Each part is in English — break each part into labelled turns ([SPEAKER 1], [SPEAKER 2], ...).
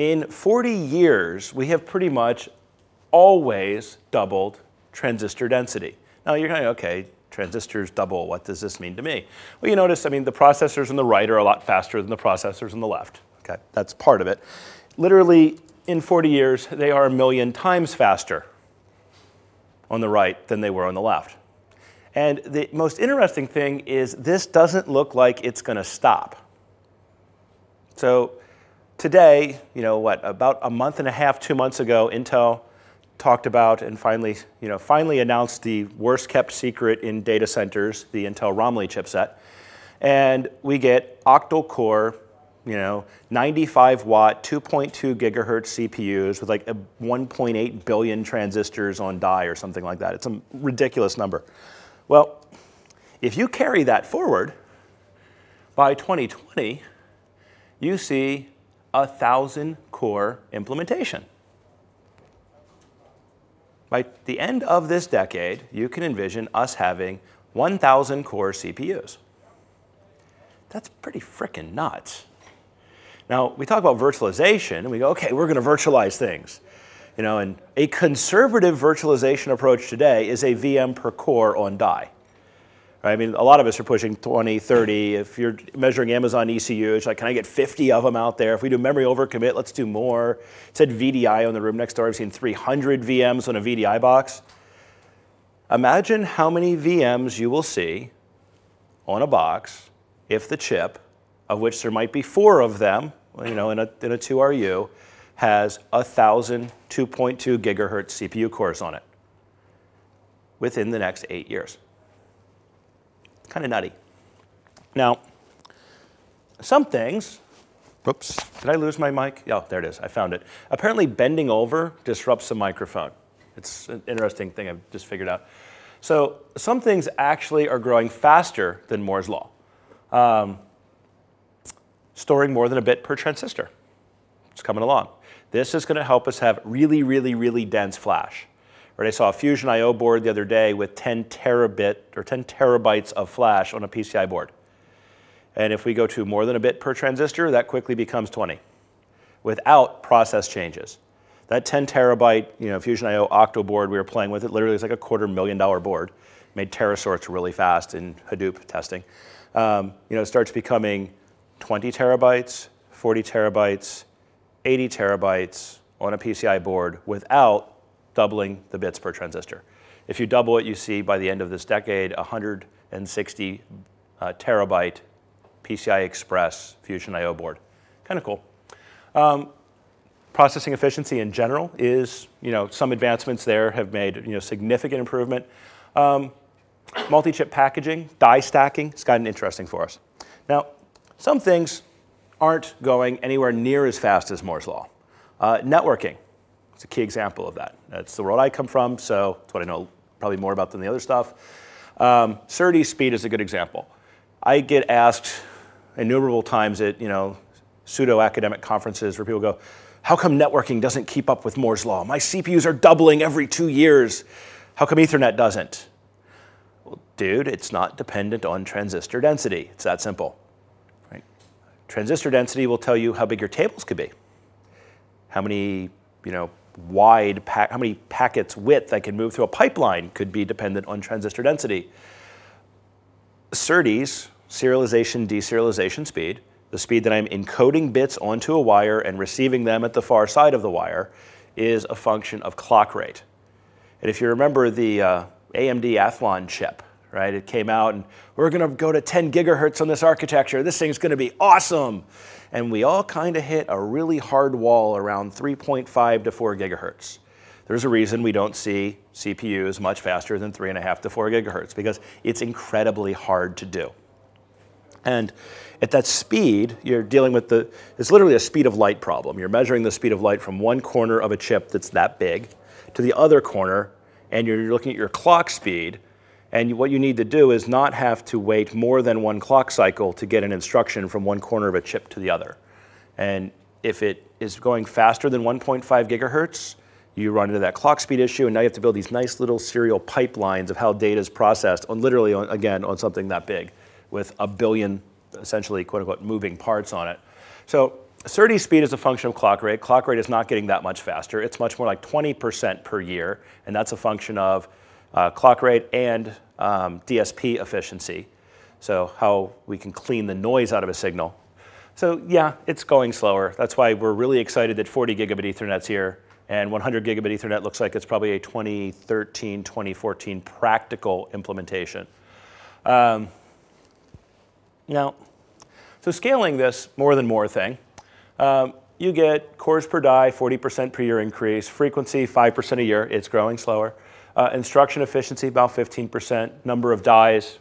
[SPEAKER 1] In 40 years, we have pretty much always doubled transistor density. Now you're going, okay, transistors double, what does this mean to me? Well, you notice, I mean, the processors on the right are a lot faster than the processors on the left. Okay, that's part of it. Literally, in 40 years, they are 1,000,000 times faster on the right than they were on the left. And the most interesting thing is this doesn't look like it's going to stop. So today, you know what, about a month and a half, 2 months ago, Intel talked about and finally announced the worst kept secret in data centers, the Intel Romley chipset. And we get octal core, 95 watt, 2.2 gigahertz CPUs with like 1.8 billion transistors on die or something like that. It's a ridiculous number. Well, if you carry that forward, by 2020, you see a 1,000 core implementation. By the end of this decade, you can envision us having 1,000 core CPUs. That's pretty frickin' nuts. Now, we talk about virtualization, and we go, okay, we're going to virtualize things. And a conservative virtualization approach today is a VM per core on die. Right? I mean, a lot of us are pushing 20, 30. If you're measuring Amazon ECU, it's like, can I get 50 of them out there? If we do memory overcommit, let's do more. It said VDI on the room next door. I've seen 300 VMs on a VDI box. Imagine how many VMs you will see on a box if the chip, of which there might be 4 of them, in a 2RU, has 1,000 2.2 gigahertz CPU cores on it within the next 8 years. Kind of nutty. Now, some things, whoops, did I lose my mic? Oh, there it is, I found it. Apparently bending over disrupts the microphone. It's an interesting thing I've just figured out. So some things actually are growing faster than Moore's Law. Storing more than a bit per transistor. It's coming along. This is going to help us have really, really, really dense flash. Right, I saw a Fusion I/O board the other day with 10 terabytes of flash on a PCI board. And if we go to more than a bit per transistor, that quickly becomes 20 without process changes. That 10 terabyte Fusion I/O octo board we were playing with, it literally is like a $250,000 board. Made terasorts really fast in Hadoop testing. It starts becoming 20 terabytes, 40 terabytes, 80 terabytes on a PCI board without doubling the bits per transistor. If you double it, you see by the end of this decade, 160 terabyte PCI Express Fusion I/O board. Kind of cool. Processing efficiency in general is, some advancements there have made, significant improvement. Multi-chip packaging, die stacking, it's gotten interesting for us. Now, some things aren't going anywhere near as fast as Moore's Law. Networking. It's a key example of that. That's the world I come from, so it's what I know probably more about than the other stuff. SerDes speed is a good example. I get asked innumerable times at pseudo-academic conferences where people go, how come networking doesn't keep up with Moore's Law? My CPUs are doubling every 2 years. How come Ethernet doesn't? Well, dude, it's not dependent on transistor density. It's that simple. Right? Transistor density will tell you how big your tables could be, how many how many packets width I can move through a pipeline could be dependent on transistor density. SerDes, serialization, deserialization speed, the speed that I'm encoding bits onto a wire and receiving them at the far side of the wire, is a function of clock rate. And if you remember the AMD Athlon chip, right? It came out and we're going to go to 10 gigahertz on this architecture. This thing's going to be awesome. And we all kind of hit a really hard wall around 3.5 to 4 gigahertz. There's a reason we don't see CPUs much faster than 3.5 to 4 gigahertz because it's incredibly hard to do. And at that speed, you're dealing with it's literally a speed of light problem. You're measuring the speed of light from one corner of a chip that's that big to the other corner, and you're looking at your clock speed. And what you need to do is not have to wait more than one clock cycle to get an instruction from one corner of a chip to the other. And if it is going faster than 1.5 gigahertz, you run into that clock speed issue, and now you have to build these nice little serial pipelines of how data is processed on literally, again, on something that big with 1 billion essentially, quote unquote, moving parts on it. So SerDes speed is a function of clock rate. Clock rate is not getting that much faster. It's much more like 20% per year, and that's a function of clock rate and DSP efficiency, so how we can clean the noise out of a signal. So yeah, it's going slower. That's why we're really excited that 40 gigabit Ethernet's here, and 100 gigabit Ethernet looks like it's probably a 2013, 2014 practical implementation. Now, so scaling this more than more thing, you get cores per die, 40% per year increase, frequency 5% a year, it's growing slower, instruction efficiency about 15%, number of dies,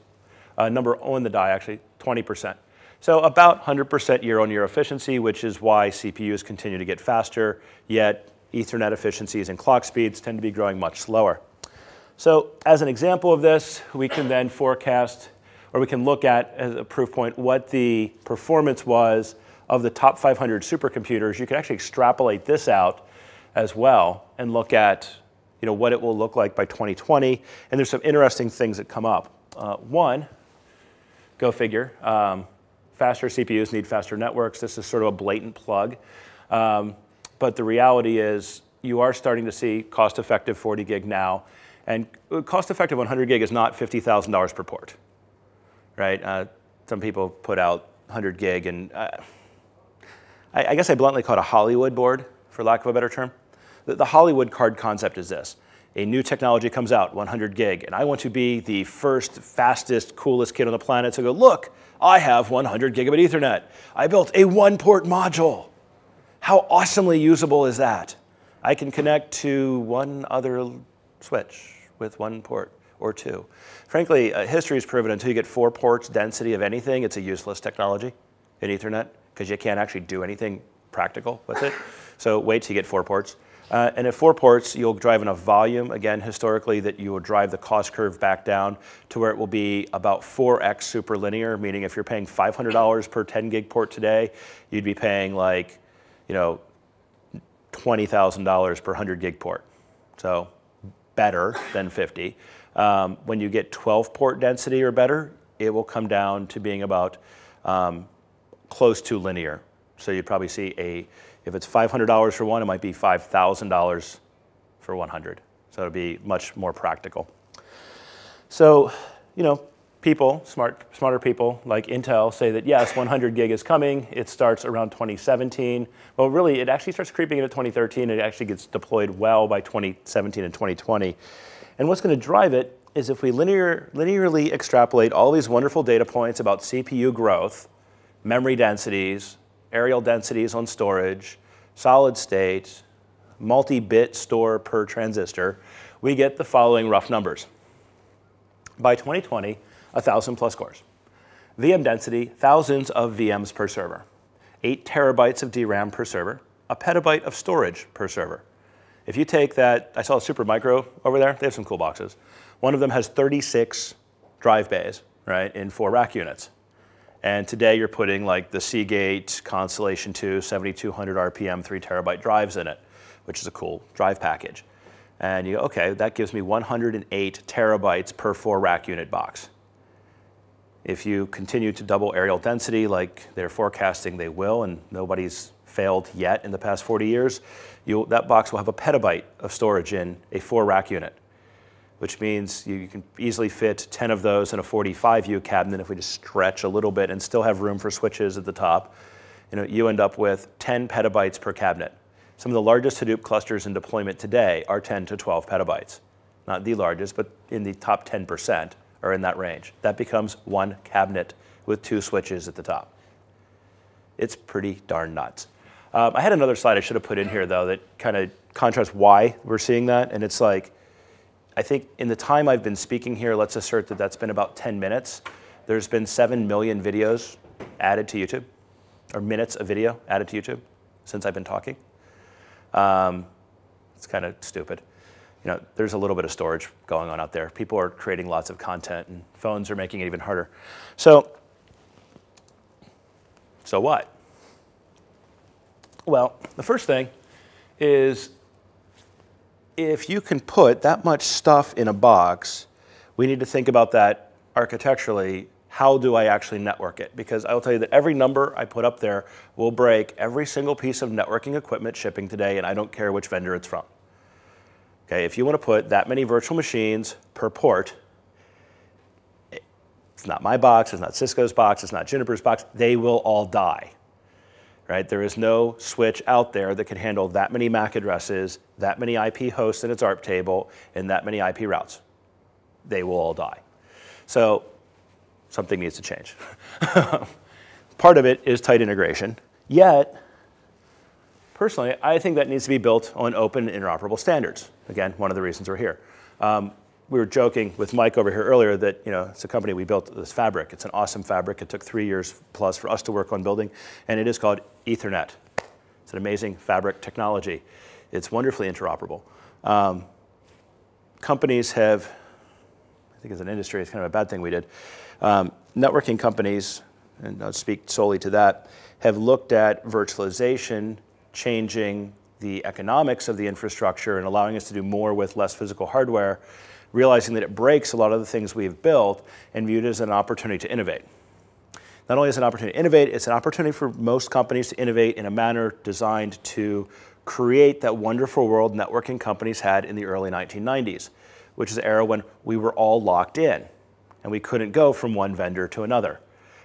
[SPEAKER 1] number on the die actually 20%. So about 100% year-on-year efficiency, which is why CPUs continue to get faster, yet Ethernet efficiencies and clock speeds tend to be growing much slower. So as an example of this, we can then forecast, or we can look at as a proof point, what the performance was of the top 500 supercomputers. You can actually extrapolate this out as well and look at what it will look like by 2020. And there's some interesting things that come up. One, go figure, faster CPUs need faster networks. This is sort of a blatant plug. But the reality is you are starting to see cost-effective 40 gig now. And cost-effective 100 gig is not $50,000 per port, right? Some people put out 100 gig, and I guess I bluntly call it a Hollywood board, for lack of a better term. The Hollywood card concept is this. A new technology comes out, 100 gig, and I want to be the first, fastest, coolest kid on the planet to go, look, I have 100 gigabit Ethernet. I built a one-port module. How awesomely usable is that? I can connect to one other switch with one port or two. Frankly, history has proven until you get 4 ports density of anything, it's a useless technology in Ethernet because you can't actually do anything practical with it. So wait till you get 4 ports. And at 4 ports, you'll drive enough volume, again, historically, that you will drive the cost curve back down to where it will be about 4x superlinear, meaning if you're paying $500 per 10 gig port today, you'd be paying like, $20,000 per 100 gig port. So better than 50. When you get 12 port density or better, it will come down to being about close to linear. So you'd probably see if it's $500 for one, it might be $5,000 for 100. So it'll be much more practical. So, people, smarter people like Intel say that yes, 100 gig is coming. It starts around 2017. Well, really, it actually starts creeping into 2013. It actually gets deployed well by 2017 and 2020. And what's going to drive it is if we linearly extrapolate all these wonderful data points about CPU growth, memory densities, areal densities on storage, solid state, multi-bit store per transistor, we get the following rough numbers. By 2020, 1,000 plus cores. VM density, thousands of VMs per server. 8 terabytes of DRAM per server. A petabyte of storage per server. If you take that, I saw a Supermicro over there. They have some cool boxes. One of them has 36 drive bays, right, in 4 rack units. And today you're putting like the Seagate Constellation 2 7200 RPM 3 terabyte drives in it, which is a cool drive package. And you go, okay, that gives me 108 terabytes per 4 rack unit box. If you continue to double areal density like they're forecasting they will, and nobody's failed yet in the past 40 years, that box will have a petabyte of storage in a 4 rack unit, which means you can easily fit 10 of those in a 45U cabinet if we just stretch a little bit and still have room for switches at the top. You end up with 10 petabytes per cabinet. Some of the largest Hadoop clusters in deployment today are 10 to 12 petabytes. Not the largest, but in the top 10% are in that range. That becomes 1 cabinet with 2 switches at the top. It's pretty darn nuts. I had another slide I should have put in here, though, that kind of contrasts why we're seeing that. And it's like, I think in the time I've been speaking here, let's assert that that's been about 10 minutes. There's been 7 million videos added to YouTube, or minutes of video added to YouTube since I've been talking. It's kind of stupid. There's a little bit of storage going on out there. People are creating lots of content, and phones are making it even harder. So what? Well, the first thing is if you can put that much stuff in a box, we need to think about that architecturally how do I actually network it? Because I'll tell you that every number I put up there will break every single piece of networking equipment shipping today, and I don't care which vendor it's from. Okay, if you want to put that many virtual machines per port, it's not my box, it's not Cisco's box, it's not Juniper's box, they will all die. Right? There is no switch out there that can handle that many MAC addresses, that many IP hosts in its ARP table, and that many IP routes. They will all die. So something needs to change. Part of it is tight integration. Yet, personally, I think that needs to be built on open and interoperable standards. Again, one of the reasons we're here. We were joking with Mike over here earlier that it's a company we built this fabric. It's an awesome fabric. It took 3 years plus for us to work on building, and it is called Ethernet. It's an amazing fabric technology. It's wonderfully interoperable. Companies have, I think as an industry, it's kind of a bad thing we did. Networking companies, and I'll speak solely to that, have looked at virtualization changing the economics of the infrastructure and allowing us to do more with less physical hardware, realizing that it breaks a lot of the things we've built and viewed it as an opportunity to innovate. Not only is it an opportunity to innovate, it's an opportunity for most companies to innovate in a manner designed to create that wonderful world networking companies had in the early 1990s, which is an era when we were all locked in and we couldn't go from one vendor to another.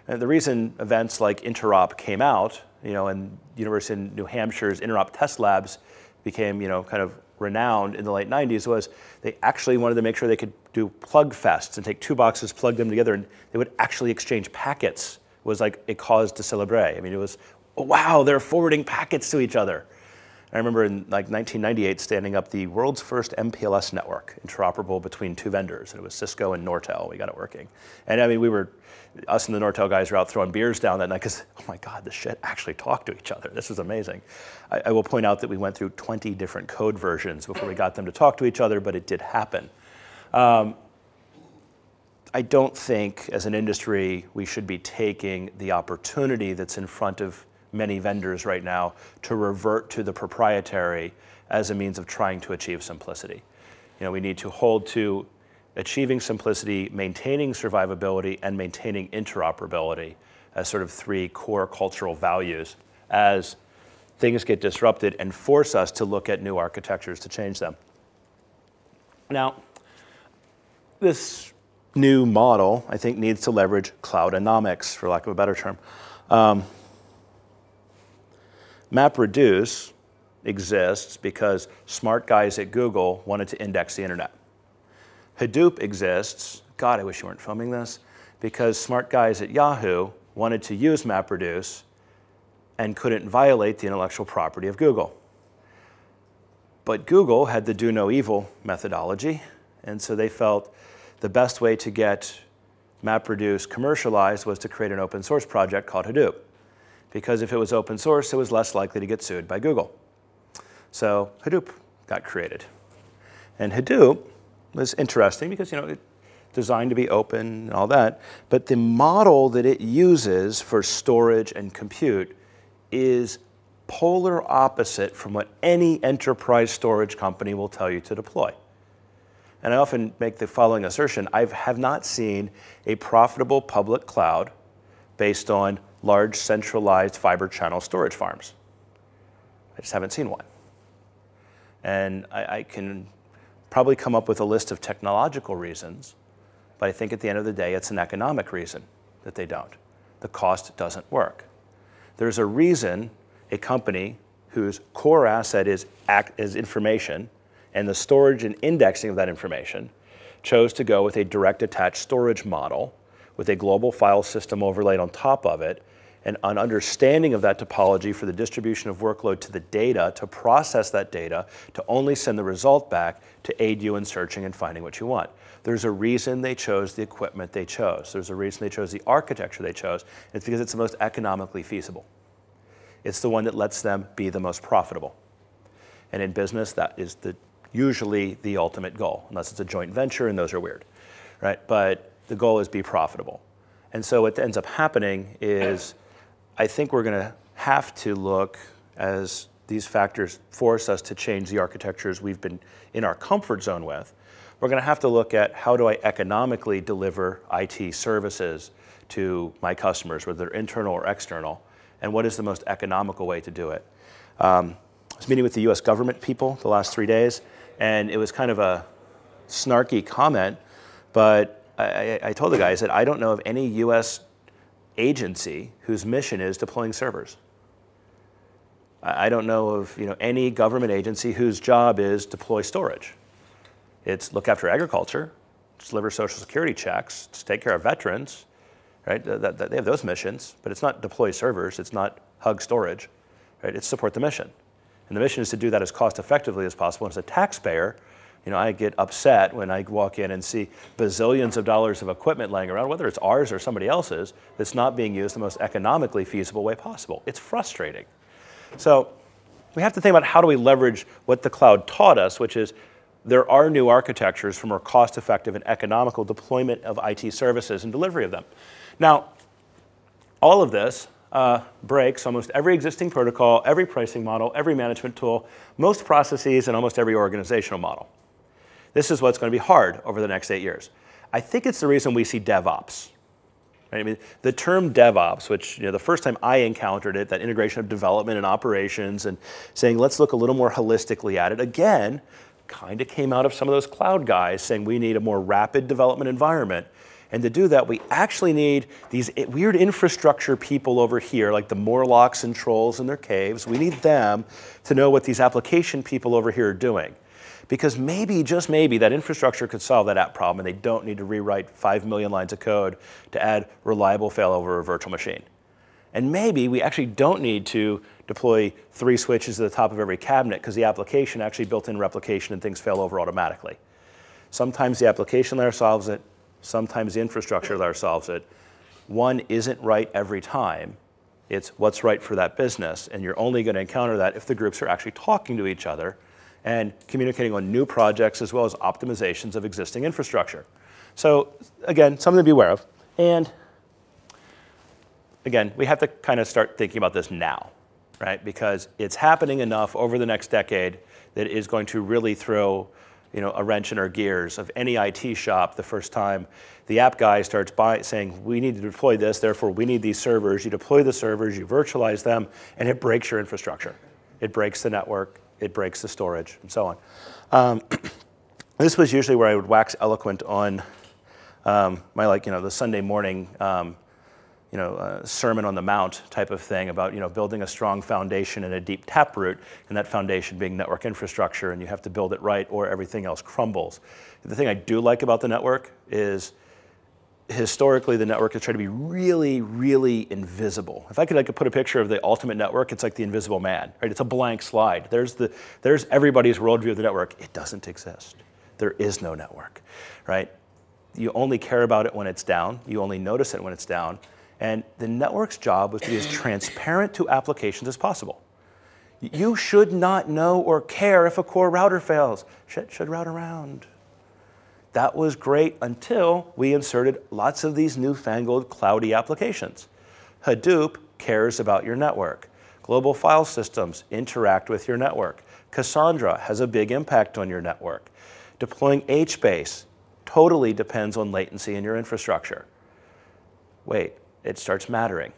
[SPEAKER 1] And the reason events like Interop came out, and University of New Hampshire's Interop test labs became, kind of renowned in the late 90s, was they actually wanted to make sure they could do plug fests and take two boxes, plug them together, and they would actually exchange packets. It was like a cause to celebrate. I mean, it was, oh, wow, they're forwarding packets to each other. I remember in like 1998 standing up the world's first MPLS network, interoperable between two vendors. And it was Cisco and Nortel. We got it working. And I mean, us and the Nortel guys were out throwing beers down that night because, oh my God, this shit actually talked to each other. This was amazing. I will point out that we went through 20 different code versions before we got them to talk to each other, but it did happen. I don't think, as an industry, we should be taking the opportunity that's in front of many vendors right now to revert to the proprietary as a means of trying to achieve simplicity. We need to hold to achieving simplicity, maintaining survivability, and maintaining interoperability as sort of three core cultural values as things get disrupted and force us to look at new architectures to change them. Now, this new model, I think, needs to leverage cloudonomics, for lack of a better term. MapReduce exists because smart guys at Google wanted to index the internet. Hadoop exists, God, I wish you weren't filming this, because smart guys at Yahoo wanted to use MapReduce and couldn't violate the intellectual property of Google. But Google had the do no evil methodology, and so they felt the best way to get MapReduce commercialized was to create an open source project called Hadoop. Because if it was open source, it was less likely to get sued by Google. So Hadoop got created. And Hadoop was interesting because it's designed to be open and all that, but the model that it uses for storage and compute is polar opposite from what any enterprise storage company will tell you to deploy. And I often make the following assertion: I have not seen a profitable public cloud based on large centralized fiber channel storage farms. I just haven't seen one. And I can probably come up with a list of technological reasons, but I think at the end of the day, it's an economic reason that they don't. The cost doesn't work. There's a reason a company whose core asset is information and the storage and indexing of that information chose to go with a direct attached storage model with a global file system overlaid on top of it, and an understanding of that topology for the distribution of workload to the data, to process that data, to only send the result back to aid you in searching and finding what you want. There's a reason they chose the equipment they chose. There's a reason they chose the architecture they chose. It's because it's the most economically feasible. It's the one that lets them be the most profitable. And in business, that is usually the ultimate goal, unless it's a joint venture, and those are weird, right? But the goal is be profitable. And so what ends up happening is I think we're going to have to look, as these factors force us to change the architectures we've been in our comfort zone with, we're going to have to look at how do I economically deliver IT services to my customers, whether they're internal or external, and what is the most economical way to do it. I was meeting with the US government people the last 3 days, and it was kind of a snarky comment, but I told the guy, I said, I don't know of any US agency whose mission is deploying servers. I don't know of any government agency whose job is deploy storage. It's look after agriculture, deliver social security checks, to take care of veterans, right? They have those missions, but it's not deploy servers, it's not hug storage, right? It's support the mission. And the mission is to do that as cost effectively as possible. And as a taxpayer, I get upset when I walk in and see bazillions of dollars of equipment laying around, whether it's ours or somebody else's, that's not being used the most economically feasible way possible. It's frustrating. So we have to think about how do we leverage what the cloud taught us, which is there are new architectures for more cost-effective and economical deployment of IT services and delivery of them. Now, all of this breaks almost every existing protocol, every pricing model, every management tool, most processes, and almost every organizational model. This is what's going to be hard over the next 8 years. I think it's the reason we see DevOps. Right? I mean, the term DevOps, which the first time I encountered it, that integration of development and operations and saying, let's look a little more holistically at it, again, kind of came out of some of those cloud guys saying we need a more rapid development environment. And to do that, we actually need these weird infrastructure people over here, like the Morlocks and trolls in their caves. We need them to know what these application people over here are doing. Because maybe, just maybe, that infrastructure could solve that app problem and they don't need to rewrite 5 million lines of code to add reliable failover or virtual machine. And maybe we actually don't need to deploy 3 switches at the top of every cabinet because the application actually built in replication and things fail over automatically. Sometimes the application layer solves it, sometimes the infrastructure layer solves it. One isn't right every time. It's what's right for that business, and you're only going to encounter that if the groups are actually talking to each other and communicating on new projects as well as optimizations of existing infrastructure. So again, something to be aware of. And again, we have to kind of start thinking about this now, right? Because it's happening enough over the next decade that it is going to really throw a wrench in our gears of any IT shop the first time the app guy starts saying, we need to deploy this, therefore we need these servers. You deploy the servers, you virtualize them, and it breaks your infrastructure. It breaks the network, it breaks the storage, and so on. This was usually where I would wax eloquent on my the Sunday morning Sermon on the Mount type of thing about building a strong foundation and a deep taproot, and that foundation being network infrastructure, and you have to build it right or everything else crumbles. The thing I do like about the network is historically the network has tried to be really, really invisible. If I could put a picture of the ultimate network, it's like the Invisible Man, right? It's a blank slide. There's everybody's worldview of the network. It doesn't exist. There is no network, right? You only care about it when it's down. You only notice it when it's down. And the network's job was to be as transparent to applications as possible. You should not know or care if a core router fails. Shit should route around. That was great until we inserted lots of these newfangled cloudy applications. Hadoop cares about your network. Global file systems interact with your network. Cassandra has a big impact on your network. Deploying HBase totally depends on latency in your infrastructure. Wait, it starts mattering.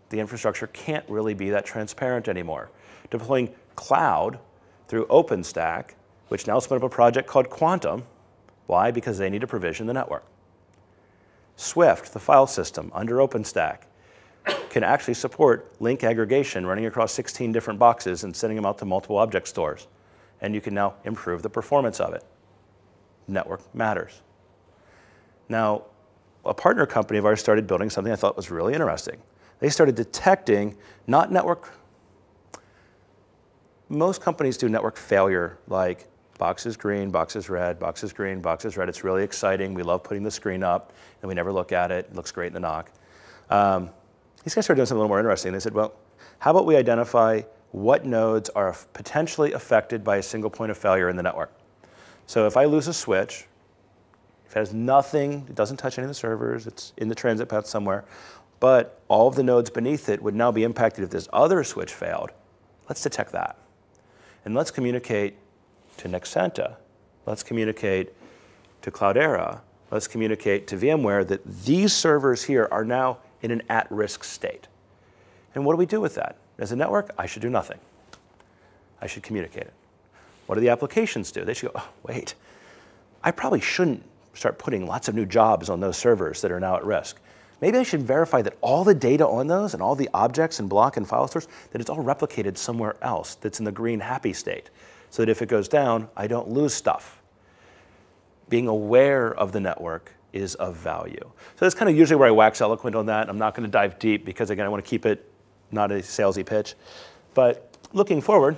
[SPEAKER 1] The infrastructure can't really be that transparent anymore. Deploying cloud through OpenStack, which now spun up a project called Quantum. Why? Because they need to provision the network. Swift, the file system under OpenStack, can actually support link aggregation running across 16 different boxes and sending them out to multiple object stores. And you can now improve the performance of it. Network matters. Now, a partner company of ours started building something I thought was really interesting. They started detecting not network. Most companies do network failure, like box is green, box is red, box is green, box is red. It's really exciting. We love putting the screen up, and we never look at it. It looks great in the knock. These guys started doing something a little more interesting. They said, well, how about we identify what nodes are potentially affected by a single point of failure in the network? So if I lose a switch, if it has nothing, it doesn't touch any of the servers, it's in the transit path somewhere, but all of the nodes beneath it would now be impacted if this other switch failed. Let's detect that. And let's communicate to Nexenta. Let's communicate to Cloudera. let's communicate to VMware that these servers here are now in an at-risk state. And what do we do with that? As a network, I should do nothing. I should communicate it. What do the applications do? They should go, oh, wait, I probably shouldn't start putting lots of new jobs on those servers that are now at risk. Maybe I should verify that all the data on those and all the objects and block and file stores, that it's all replicated somewhere else that's in the green happy state, so that if it goes down, I don't lose stuff. Being aware of the network is of value. So that's kind of usually where I wax eloquent on that. I'm not going to dive deep because, again, I want to keep it not a salesy pitch. But looking forward,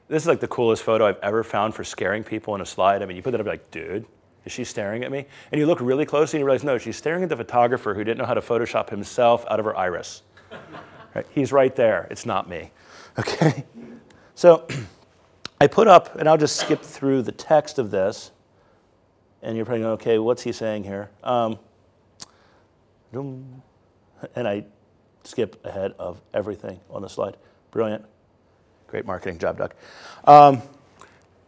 [SPEAKER 1] this is like the coolest photo I've ever found for scaring people in a slide. I mean, you put that up, you're like, dude, is she staring at me? And you look really closely and you realize, no, she's staring at the photographer who didn't know how to Photoshop himself out of her iris. Right? He's right there. It's not me. Okay? So I put up, and I'll just skip through the text of this. And you're probably going, okay, what's he saying here? And I skip ahead of everything on the slide. Brilliant. Great marketing job, Doug.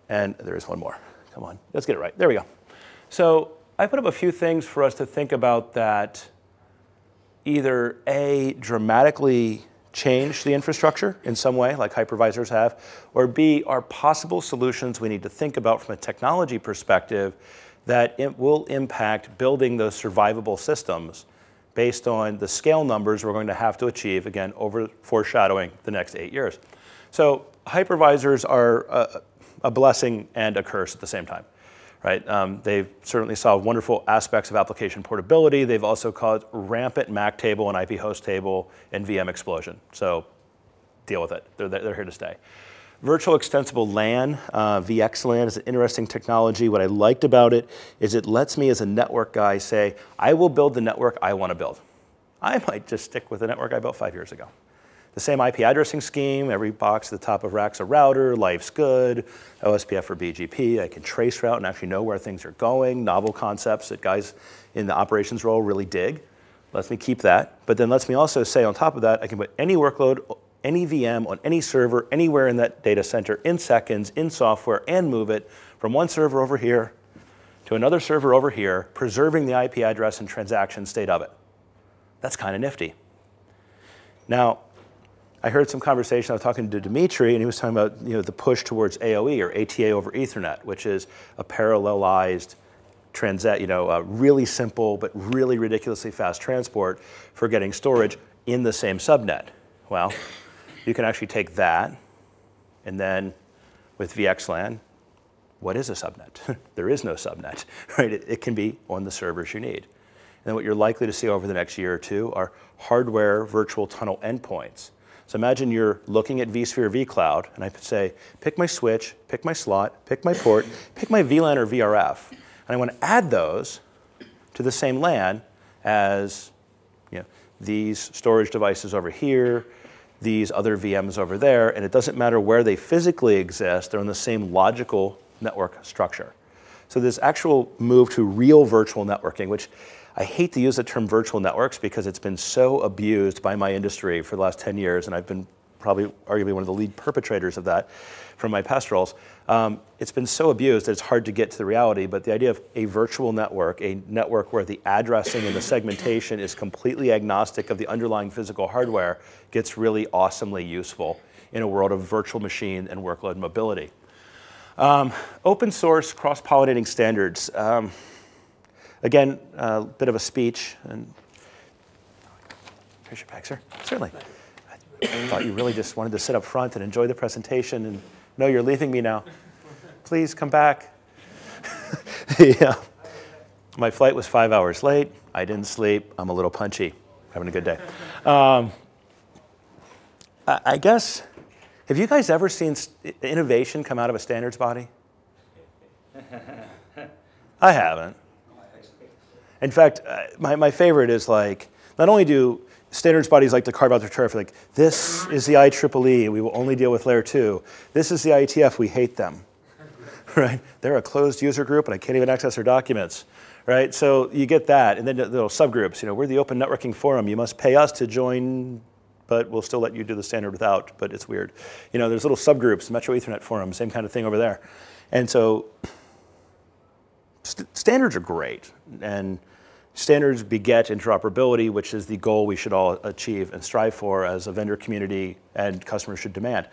[SPEAKER 1] And there is one more. Come on, let's get it right. There we go. So I put up a few things for us to think about that either A, dramatically change the infrastructure in some way, like hypervisors have, or B, are possible solutions we need to think about from a technology perspective that it will impact building those survivable systems based on the scale numbers we're going to have to achieve, again, over foreshadowing the next 8 years. So hypervisors are a blessing and a curse at the same time, right? They've certainly solved wonderful aspects of application portability. They've also caused rampant MAC table and IP host table and VM explosion. So deal with it. They're here to stay. Virtual extensible LAN, VXLAN, is an interesting technology. What I liked about it is it lets me as a network guy say, I will build the network I want to build. I might just stick with the network I built 5 years ago. The same IP addressing scheme, every box at the top of rack's a router, life's good, OSPF or BGP, I can trace route and actually know where things are going, novel concepts that guys in the operations role really dig. Lets me keep that, but then lets me also say on top of that, I can put any workload, any VM on any server, anywhere in that data center in seconds, in software, and move it from one server over here to another server over here, preserving the IP address and transaction state of it. That's kind of nifty. Now, I heard some conversation, I was talking to Dimitri, and he was talking about the push towards AOE, or ATA over Ethernet, which is a parallelized, really simple but really ridiculously fast transport for getting storage in the same subnet. Well, you can actually take that, and then with VXLAN, what is a subnet? There is no subnet, right? It can be on the servers you need. And then what you're likely to see over the next year or two are hardware virtual tunnel endpoints. So imagine you're looking at vSphere vCloud, and I say, pick my switch, pick my slot, pick my port, pick my VLAN or VRF, and I want to add those to the same LAN as these storage devices over here, these other VMs over there, and it doesn't matter where they physically exist, they're in the same logical network structure. So this actual move to real virtual networking, which I hate to use the term virtual networks because it's been so abused by my industry for the last 10 years, and I've been probably arguably one of the lead perpetrators of that from my past roles. It's been so abused that it's hard to get to the reality, but the idea of a virtual network, a network where the addressing and the segmentation is completely agnostic of the underlying physical hardware, gets really awesomely useful in a world of virtual machine and workload mobility. Open source cross-pollinating standards. Again, a bit of a speech, and here's your bag, sir. Certainly. I thought you really just wanted to sit up front and enjoy the presentation, and no, you're leaving me now. Please come back. Yeah. My flight was 5 hours late. I didn't sleep. I'm a little punchy. Having a good day. I guess, have you guys ever seen innovation come out of a standards body? I haven't. In fact, my favorite is like, not only do standards bodies like to carve out their turf, like, this is the IEEE, we will only deal with layer 2. This is the IETF, we hate them, right? They're a closed user group and I can't even access their documents, right? So you get that, and then the little subgroups, we're the open networking forum, you must pay us to join, but we'll still let you do the standard without, but it's weird. There's little subgroups, Metro Ethernet forum, same kind of thing over there. And so standards are great, and standards beget interoperability, which is the goal we should all achieve and strive for as a vendor community and customers should demand.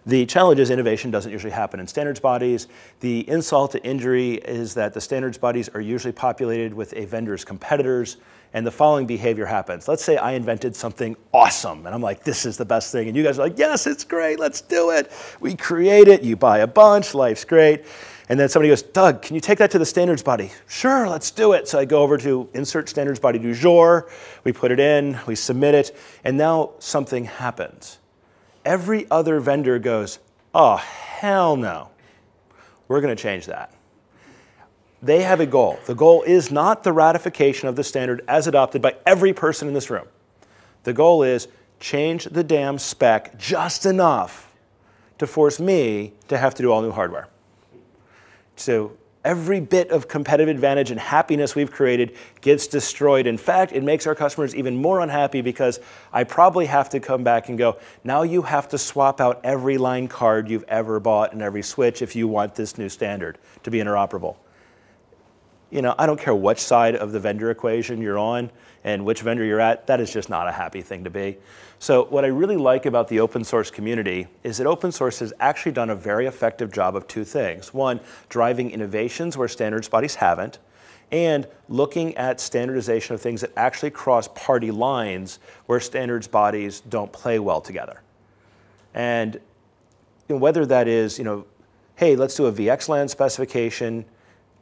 [SPEAKER 1] The challenge is innovation doesn't usually happen in standards bodies. The insult to injury is that the standards bodies are usually populated with a vendor's competitors, and the following behavior happens. Let's say I invented something awesome, and I'm like, this is the best thing, and you guys are like, yes, it's great, let's do it. We create it, you buy a bunch, life's great. And then somebody goes, Doug, can you take that to the standards body? Sure, let's do it. So I go over to insert standards body du jour, we put it in, we submit it, and now something happens. Every other vendor goes, oh, hell no. We're going to change that. They have a goal. The goal is not the ratification of the standard as adopted by every person in this room. The goal is change the damn spec just enough to force me to have to do all new hardware. So every bit of competitive advantage and happiness we've created gets destroyed. In fact, it makes our customers even more unhappy because I probably have to come back and go, now you have to swap out every line card you've ever bought and every switch if you want this new standard to be interoperable. You know, I don't care which side of the vendor equation you're on and which vendor you're at, that is just not a happy thing to be. So what I really like about the open source community is that open source has actually done a very effective job of two things. One, driving innovations where standards bodies haven't, and looking at standardization of things that actually cross party lines where standards bodies don't play well together. And you know, whether that is, hey, let's do a VXLAN specification,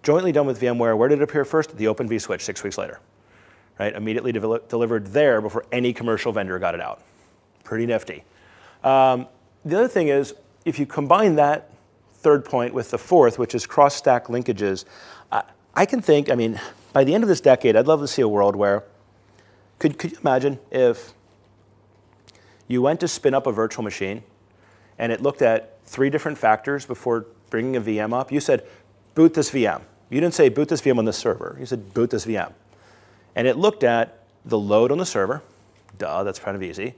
[SPEAKER 1] jointly done with VMware. Where did it appear first? The Open vSwitch 6 weeks later. Right? Immediately delivered there before any commercial vendor got it out. Pretty nifty. The other thing is, if you combine that third point with the fourth, which is cross-stack linkages, I can think, by the end of this decade, I'd love to see a world where, could you imagine if you went to spin up a virtual machine and it looked at 3 different factors before bringing a VM up? You said, boot this VM. You didn't say boot this VM on the server. You said boot this VM. And it looked at the load on the server. Duh, that's kind of easy.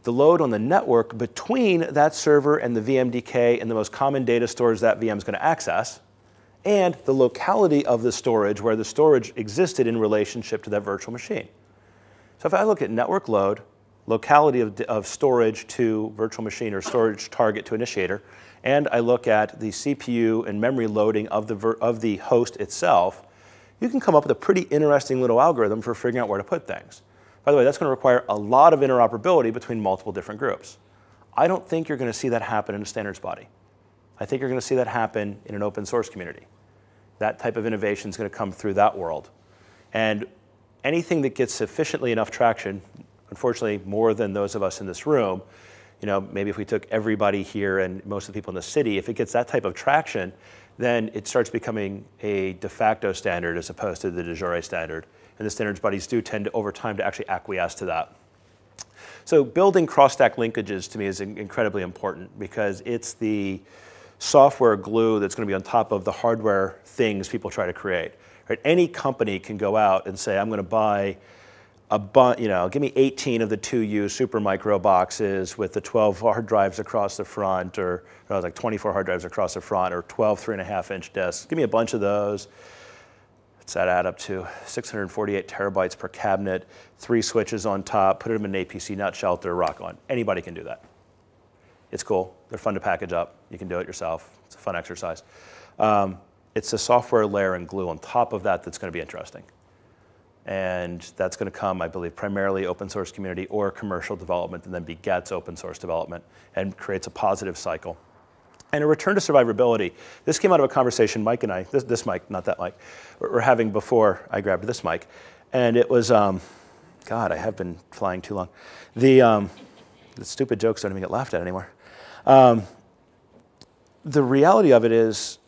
[SPEAKER 1] The load on the network between that server and the VMDK and the most common data stores that VM is going to access, and the locality of the storage where the storage existed in relationship to that virtual machine. So if I look at network load, locality of storage to virtual machine or storage target to initiator, and I look at the CPU and memory loading of the host itself, you can come up with a pretty interesting little algorithm for figuring out where to put things. By the way, that's going to require a lot of interoperability between multiple different groups. I don't think you're going to see that happen in a standards body. I think you're going to see that happen in an open source community. That type of innovation is going to come through that world. And anything that gets sufficiently enough traction, unfortunately more than those of us in this room, maybe if we took everybody here and most of the people in the city, if it gets that type of traction, then it starts becoming a de facto standard as opposed to the de jure standard. And the standards bodies do tend to, over time, to actually acquiesce to that. So building cross-stack linkages to me is incredibly important because it's the software glue that's going to be on top of the hardware things people try to create. Right? Any company can go out and say, I'm going to buy give me 18 of the 2U Supermicro boxes with the 12 hard drives across the front, or like 24 hard drives across the front, or 12 3.5-inch disks. Give me a bunch of those. What's that add up to? 648 terabytes per cabinet, 3 switches on top, put them in an APC nut shelter, rock on. Anybody can do that. It's cool. They're fun to package up. You can do it yourself. It's a fun exercise. It's a software layer and glue on top of that that's going to be interesting. And that's going to come, I believe, primarily open source community or commercial development, and then begets open source development and creates a positive cycle. And a return to survivability. This came out of a conversation Mike and I, this mic, not that mic, were having before I grabbed this mic. And it was, God, I have been flying too long. The stupid jokes don't even get laughed at anymore. The reality of it is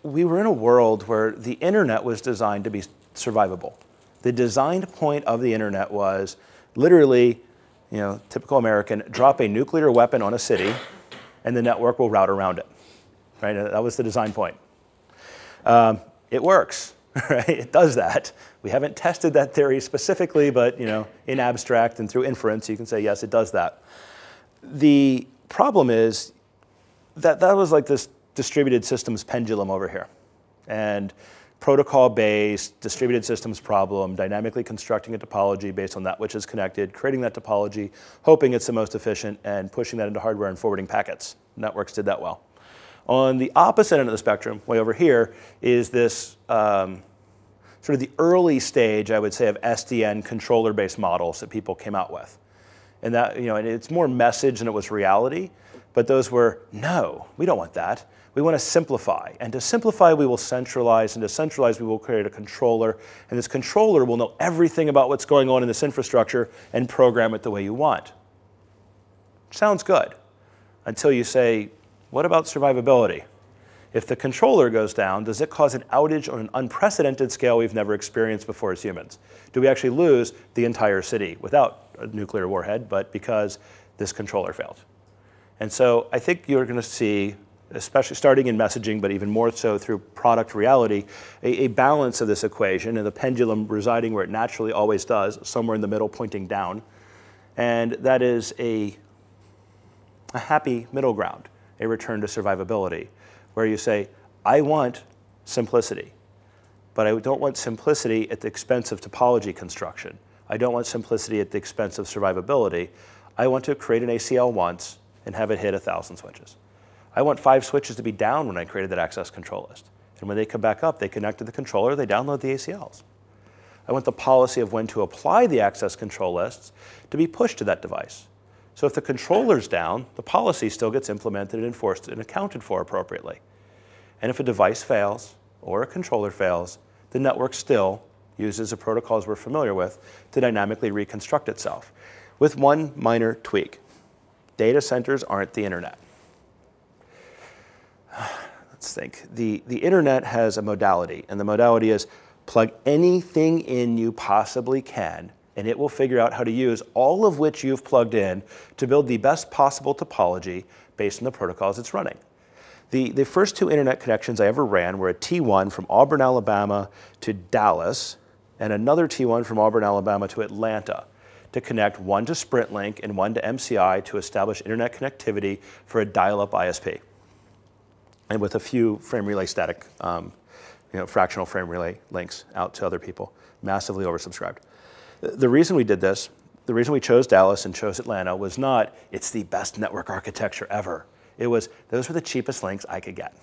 [SPEAKER 1] we were in a world where the internet was designed to be survivable. The design point of the internet was literally, typical American, drop a nuclear weapon on a city and the network will route around it. Right? That was the design point. It works, right? It does that. We haven't tested that theory specifically, but in abstract and through inference, you can say, yes, it does that. The problem is that was like this distributed systems pendulum over here. And protocol-based distributed systems problem, dynamically constructing a topology based on that which is connected, creating that topology, hoping it's the most efficient, and pushing that into hardware and forwarding packets. Networks did that well. On the opposite end of the spectrum, way over here, is this sort of the early stage, I would say, of SDN controller-based models that people came out with. And that, and it's more message than it was reality, but those were, no, we don't want that. We want to simplify. And to simplify, we will centralize. And to centralize, we will create a controller. And this controller will know everything about what's going on in this infrastructure and program it the way you want. Sounds good, until you say, what about survivability? If the controller goes down, does it cause an outage on an unprecedented scale we've never experienced before as humans? Do we actually lose the entire city without a nuclear warhead, but because this controller failed? And so I think you're going to see, especially starting in messaging, but even more so through product reality, a balance of this equation, and the pendulum residing where it naturally always does, somewhere in the middle pointing down. And that is a happy middle ground, a return to survivability, where you say, I want simplicity, but I don't want simplicity at the expense of topology construction. I don't want simplicity at the expense of survivability. I want to create an ACL once and have it hit 1,000 switches. I want 5 switches to be down when I created that access control list. And when they come back up, they connect to the controller, they download the ACLs. I want the policy of when to apply the access control lists to be pushed to that device. So if the controller's down, the policy still gets implemented and enforced and accounted for appropriately. And if a device fails or a controller fails, the network still uses the protocols we're familiar with to dynamically reconstruct itself. With one minor tweak. Data centers aren't the internet. Let's think. The internet has a modality, and the modality is plug anything in you possibly can, and it will figure out how to use all of which you've plugged in to build the best possible topology based on the protocols it's running. The first 2 internet connections I ever ran were a T1 from Auburn, Alabama to Dallas, and another T1 from Auburn, Alabama to Atlanta, to connect one to SprintLink and one to MCI to establish internet connectivity for a dial-up ISP. And with a few frame relay static, fractional frame relay links out to other people, massively oversubscribed. The reason we did this, the reason we chose Dallas and chose Atlanta was not, it's the best network architecture ever. It was, those were the cheapest links I could get.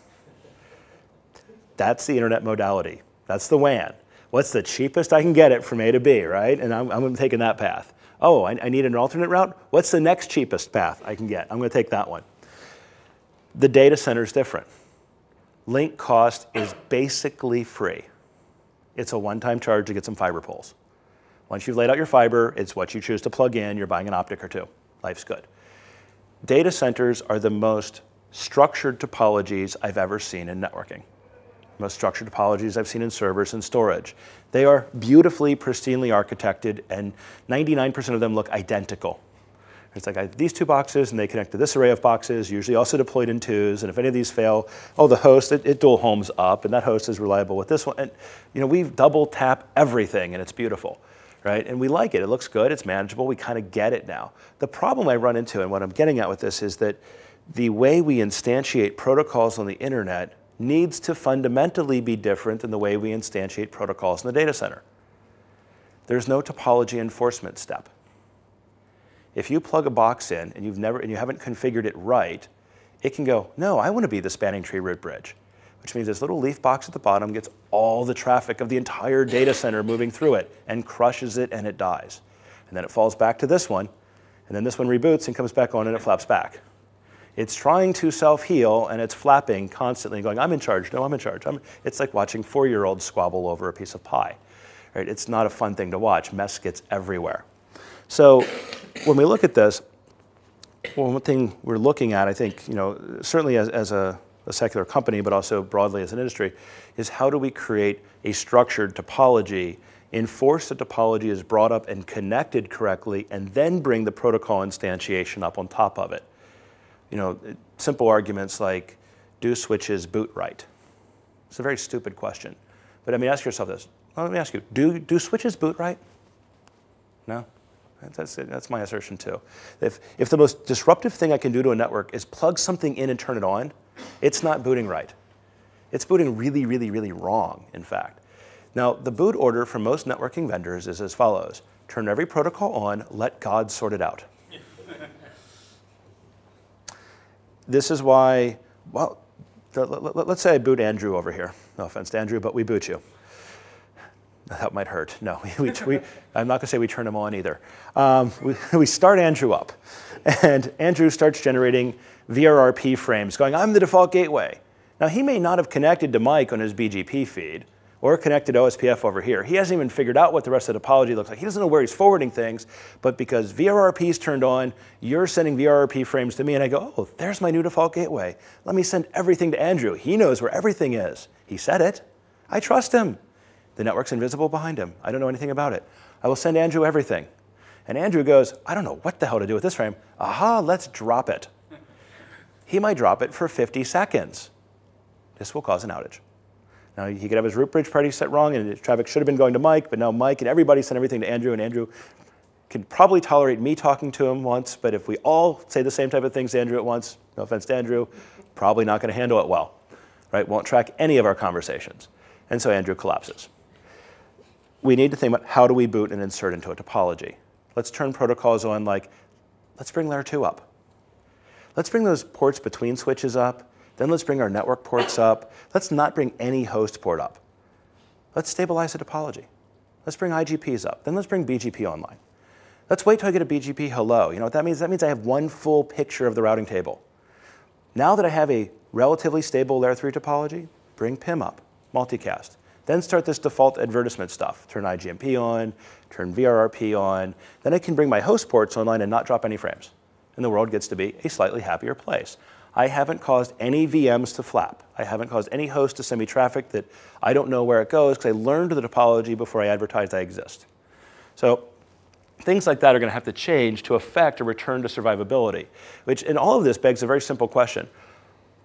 [SPEAKER 1] That's the internet modality. That's the WAN. What's the cheapest I can get it from A to B, right? And I'm taking that path. Oh, I need an alternate route? What's the next cheapest path I can get? I'm going to take that one. The data center is different. Link cost is basically free. It's a one-time charge to get some fiber poles. Once you've laid out your fiber, it's what you choose to plug in. You're buying an optic or 2. Life's good. Data centers are the most structured topologies I've ever seen in networking. Most structured topologies I've seen in servers and storage. They are beautifully, pristinely architected, and 99% of them look identical. It's like I have these 2 boxes, and they connect to this array of boxes, usually also deployed in 2s, and if any of these fail, oh, the host, it dual homes up, and that host is reliable with this one. And we've double tap everything, and it's beautiful, right? And we like it. It looks good. It's manageable. We kind of get it now. The problem I run into, and what I'm getting at with this, is that the way we instantiate protocols on the internet needs to fundamentally be different than the way we instantiate protocols in the data center. There's no topology enforcement step. If you plug a box in and you haven't configured it right, it can go, no, I want to be the spanning tree root bridge, which means this little leaf box at the bottom gets all the traffic of the entire data center moving through it and crushes it and it dies. And then it falls back to this one, and then this one reboots and comes back on and it flaps back. It's trying to self-heal, and it's flapping constantly, going, I'm in charge, no, I'm in charge. It's like watching 4-year-olds squabble over a piece of pie. Right? It's not a fun thing to watch. Mess gets everywhere. So when we look at this, one thing we're looking at, I think, certainly as a secular company, but also broadly as an industry, is how do we create a structured topology, enforce the topology is brought up and connected correctly, and then bring the protocol instantiation up on top of it. Simple arguments like, do switches boot right? It's a very stupid question. But ask yourself this. Well, let me ask you, do switches boot right? No? That's my assertion too. If the most disruptive thing I can do to a network is plug something in and turn it on, it's not booting right. It's booting really, really, really wrong, in fact. Now, the boot order for most networking vendors is as follows. Turn every protocol on, let God sort it out. This is why, well, let's say I boot Andrew over here. No offense to Andrew, but we boot you. That might hurt. No, I'm not going to say we turn him on either. We start Andrew up, and Andrew starts generating VRRP frames going, I'm the default gateway. Now, he may not have connected to Mike on his BGP feed or connected to OSPF over here. He hasn't even figured out what the rest of the topology looks like. He doesn't know where he's forwarding things, but because VRRP is turned on, you're sending VRRP frames to me, and I go, oh, there's my new default gateway. Let me send everything to Andrew. He knows where everything is. He said it. I trust him. The network's invisible behind him. I don't know anything about it. I will send Andrew everything. And Andrew goes, I don't know what the hell to do with this frame. Aha, let's drop it. He might drop it for 50 seconds. This will cause an outage. Now, he could have his root bridge party set wrong, and the traffic should have been going to Mike, but now Mike and everybody sent everything to Andrew, and Andrew can probably tolerate me talking to him once, but if we all say the same type of things to Andrew at once, no offense to Andrew, probably not going to handle it well, right? Won't track any of our conversations. And so Andrew collapses. We need to think about how do we boot and insert into a topology. Let's turn protocols on like, let's bring layer 2 up. Let's bring those ports between switches up. Then let's bring our network ports up. Let's not bring any host port up. Let's stabilize the topology. Let's bring IGPs up. Then let's bring BGP online. Let's wait till I get a BGP hello. You know what that means? That means I have one full picture of the routing table. Now that I have a relatively stable layer 3 topology, bring PIM up, multicast. Then start this default advertisement stuff. Turn IGMP on, turn VRRP on. Then I can bring my host ports online and not drop any frames. And the world gets to be a slightly happier place. I haven't caused any VMs to flap. I haven't caused any host to send me traffic that I don't know where it goes because I learned the topology before I advertised I exist. So things like that are going to have to change to affect a return to survivability, which in all of this begs a very simple question.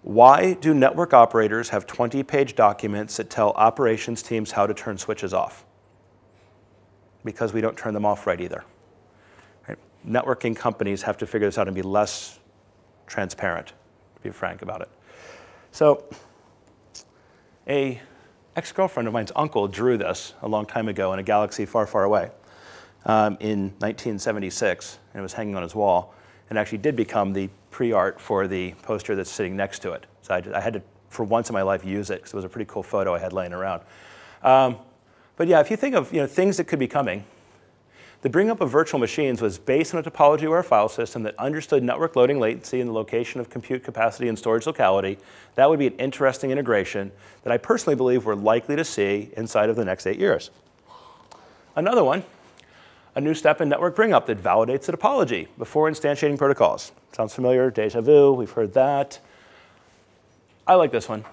[SPEAKER 1] Why do network operators have 20-page documents that tell operations teams how to turn switches off? Because we don't turn them off right either. Right? Networking companies have to figure this out and be less transparent, to be frank about it. So an ex-girlfriend of mine's uncle drew this a long time ago in a galaxy far, far away in 1976, and it was hanging on his wall, and actually did become the pre-art for the poster that's sitting next to it. So I had to, for once in my life, use it because it was a pretty cool photo I had laying around. But yeah, if you think of things that could be coming, the bring up of virtual machines was based on a topology-aware file system that understood network loading latency and the location of compute capacity and storage locality. That would be an interesting integration that I personally believe we're likely to see inside of the next 8 years. Another one, a new step in network bring up that validates the topology before instantiating protocols. Sounds familiar, deja vu, we've heard that. I like this one.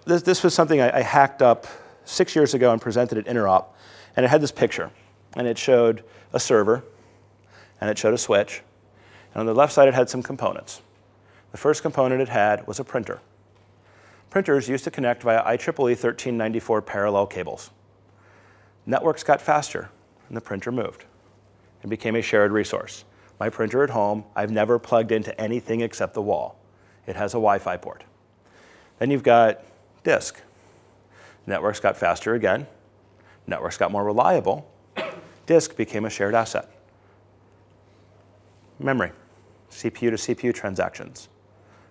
[SPEAKER 1] This was something I hacked up 6 years ago and presented at Interop, and it had this picture. And it showed a server, and it showed a switch. And on the left side, it had some components. The first component it had was a printer. Printers used to connect via IEEE 1394 parallel cables. Networks got faster, and the printer moved and became a shared resource. My printer at home, I've never plugged into anything except the wall. It has a Wi-Fi port. Then you've got disk. Networks got faster again. Networks got more reliable. Disk became a shared asset. Memory, CPU to CPU transactions.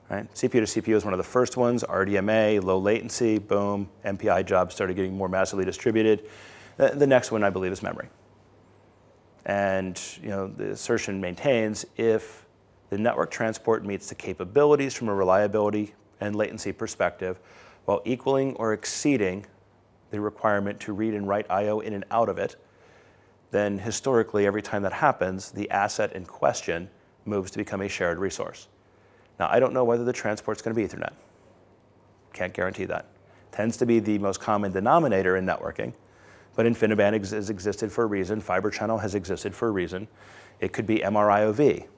[SPEAKER 1] Right? CPU to CPU is one of the first ones, RDMA, low latency, boom, MPI jobs started getting more massively distributed. The next one, I believe, is memory. And the assertion maintains if the network transport meets the capabilities from a reliability and latency perspective while equaling or exceeding the requirement to read and write I/O in and out of it, then historically, every time that happens, the asset in question moves to become a shared resource. Now, I don't know whether the transport's going to be Ethernet. Can't guarantee that. Tends to be the most common denominator in networking, but InfiniBand has existed for a reason. Fiber channel has existed for a reason. It could be MRIOV.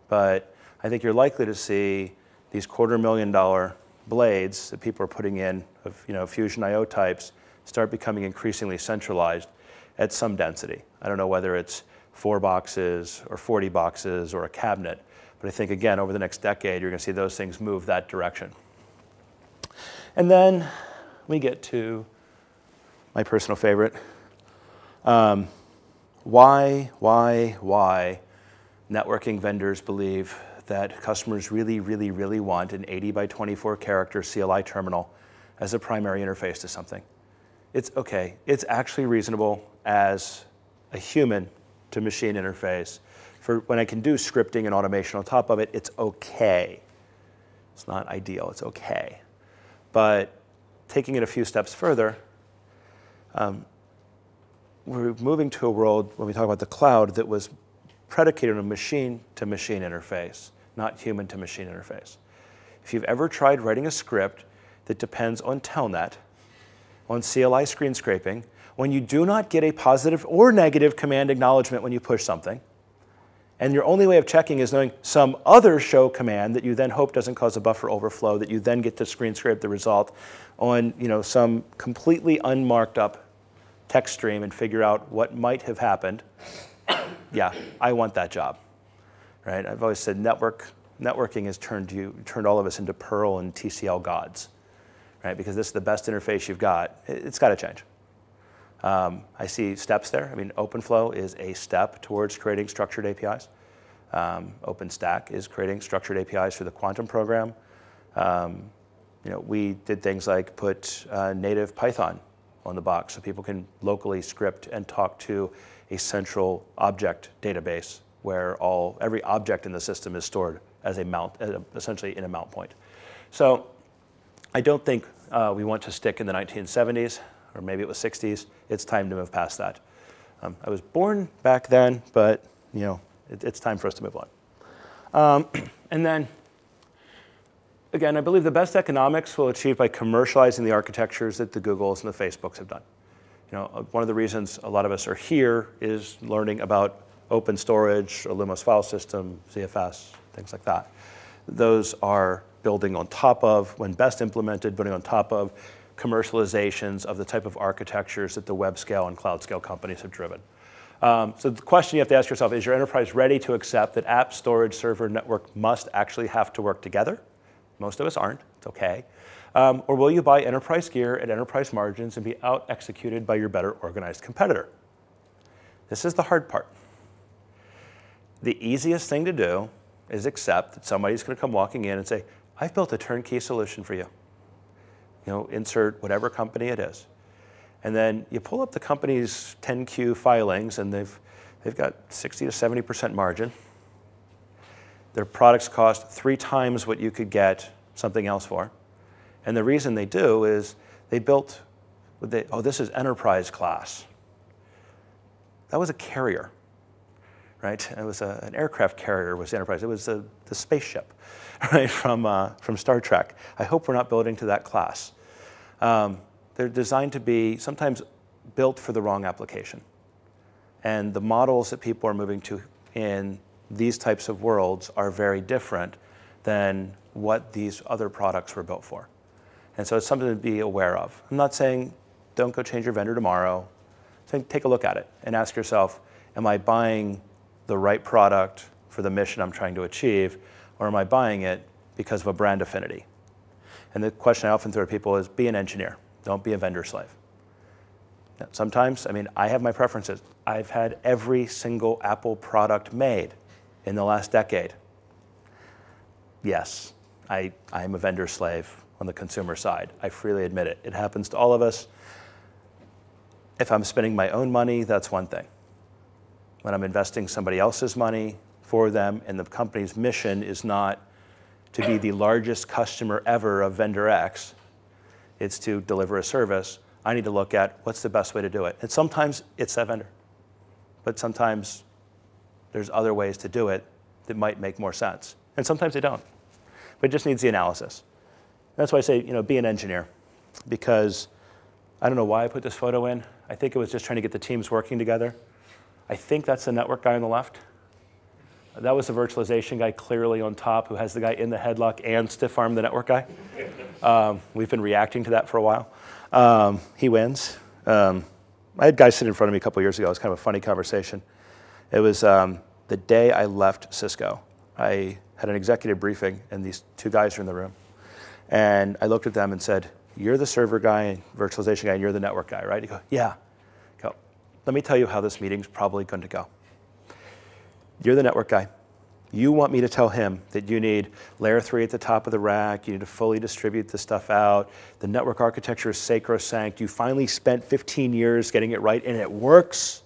[SPEAKER 1] But I think you're likely to see these $250,000 blades that people are putting in of Fusion IO types start becoming increasingly centralized at some density. I don't know whether it's 4 boxes or 40 boxes or a cabinet, but I think, again, over the next decade, you're going to see those things move that direction. And then we get to my personal favorite. Why networking vendors believe that customers really, really, really want an 80 by 24 character CLI terminal as a primary interface to something. It's okay. It's actually reasonable as a human to machine interface. For when I can do scripting and automation on top of it, it's okay. It's not ideal, it's okay. But taking it a few steps further, we're moving to a world, when we talk about the cloud, that was predicated on a machine-to-machine interface, not human-to-machine interface. If you've ever tried writing a script that depends on telnet, on CLI screen scraping, when you do not get a positive or negative command acknowledgement when you push something, and your only way of checking is knowing some other show command that you then hope doesn't cause a buffer overflow, that you then get to screen scrape the result on some completely unmarked up text stream and figure out what might have happened, yeah, I want that job, right? I've always said networking has turned all of us into Perl and TCL gods, right? Because this is the best interface you've got. It's got to change. I see steps there. I mean, OpenFlow is a step towards creating structured APIs. OpenStack is creating structured APIs for the Quantum program. We did things like put native Python on the box so people can locally script and talk to a central object database where every object in the system is stored as a mount, essentially in a mount point. So I don't think we want to stick in the 1970s, or maybe it was 60s. It's time to move past that. I was born back then, but it's time for us to move on. And then, again, I believe the best economics will achieve by commercializing the architectures that the Googles and the Facebooks have done. One of the reasons a lot of us are here is learning about open storage, a Lumos file system, ZFS, things like that. Those are building on top of, when best implemented, building on top of commercializations of the type of architectures that the web scale and cloud scale companies have driven. So the question you have to ask yourself, is your enterprise ready to accept that app, storage, server, network must actually have to work together? Most of us aren't, it's okay. Or will you buy enterprise gear at enterprise margins and be out-executed by your better organized competitor? This is the hard part. The easiest thing to do is accept that somebody's going to come walking in and say, I've built a turnkey solution for you. Insert whatever company it is. And then you pull up the company's 10Q filings, and they've got 60 to 70% margin. Their products cost 3 times what you could get something else for. And the reason they do is they built, this is enterprise class. That was a carrier, right? It was an aircraft carrier was the enterprise. It was the spaceship, right, from Star Trek. I hope we're not building to that class. They're designed to be sometimes built for the wrong application. And the models that people are moving to in these types of worlds are very different than what these other products were built for. And so it's something to be aware of. I'm not saying don't go change your vendor tomorrow. I'm saying take a look at it and ask yourself, am I buying the right product for the mission I'm trying to achieve, or am I buying it because of a brand affinity? And the question I often throw at people is, be an engineer. Don't be a vendor slave. Now, sometimes, I have my preferences. I've had every single Apple product made in the last decade. Yes, I'm a vendor slave on the consumer side. I freely admit it. It happens to all of us. If I'm spending my own money, that's one thing. When I'm investing somebody else's money for them, and the company's mission is not to be the largest customer ever of vendor X, it's to deliver a service, I need to look at what's the best way to do it. And sometimes it's that vendor. But sometimes there's other ways to do it that might make more sense. And sometimes they don't. But it just needs the analysis. That's why I say, be an engineer. Because I don't know why I put this photo in. I think it was just trying to get the teams working together. I think that's the network guy on the left. That was the virtualization guy clearly on top, who has the guy in the headlock and stiff arm the network guy. We've been reacting to that for a while. He wins. I had guys sit in front of me a couple years ago. It was kind of a funny conversation. It was the day I left Cisco. I had an executive briefing, and these 2 guys were in the room. And I looked at them and said, you're the server guy, virtualization guy, and you're the network guy, right? You go, yeah. Go, let me tell you how this meeting's probably going to go. You're the network guy. You want me to tell him that you need layer 3 at the top of the rack, you need to fully distribute the stuff out, the network architecture is sacrosanct, you finally spent 15 years getting it right and it works,